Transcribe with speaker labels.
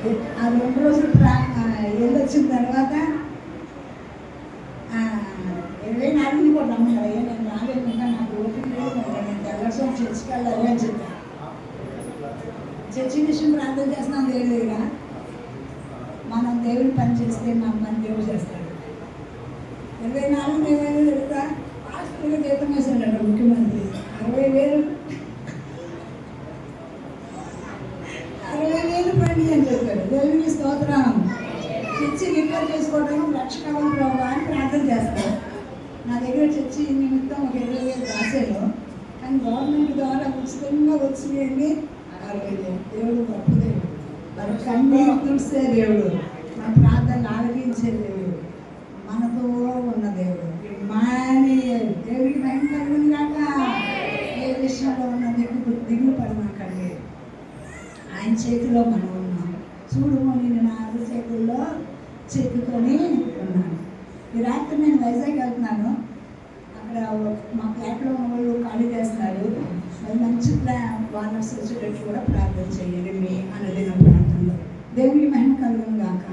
Speaker 1: ఆ 2 రోజులు వెళ్ళొచ్చిన తర్వాత 24 కూడా నమ్మకం అయ్యా, నేను రాలేదు, ఇంకా నాకు ఓపిక లేదు, నేను తెల్లసం చర్చికి వెళ్ళాలి అని చెప్పాను. చర్చి విషయం ప్రార్థన చేస్తున్నాం దేవుడి దగ్గర. మనం దేవుడి పని చేస్తే మన పని దేవుడు చేస్తాడు. 24 ఏమైనా చెప్తా హాస్పిటల్గా జీతం వేసాడట ముఖ్యమంత్రి. 60,000 పండి అని చెప్పాడు. దేవుడికి స్తోత్రం. చర్చి రిపేర్ చేసుకోవడానికి 1,00,000 కావాలి ప్రభు అని ప్రార్థన చేస్తాడు. నా దగ్గర చర్చి నిమిత్తం ఒక 20,000 రాశాను, కానీ గవర్నమెంట్ ద్వారా ఉచితంగా వచ్చినాయండి 60,000. దేవుడు గొప్ప దేవుడు, మరి కన్నీరు తుడిసే దేవుడు, మన ప్రార్థనలు ఆలకించే దేవుడు, మనతో ఉన్న దేవుడు. దేవుడికి భయం కలిగింది కాక ఏ విషయంలో ఉన్న దిగులు పడమాకండి. ఆయన చేతిలో మనం ఉన్నాం. చూడుమో నేను నా చేతుల్లో చెక్కుకొని ఉన్నాను. ఈ రాత్రి నేను వైజాగ్ వెళ్తున్నాను. అక్కడ మా ఫ్లాట్లో ఉన్న వాళ్ళు ఖాళీ చేస్తున్నారు. అది మంచి వానర్స్ వచ్చేటట్టు కూడా ప్రార్థన చేయండి మీ అనుదిన ప్రార్థనలో. దేవుడికి మహిమ కలుగును గాక.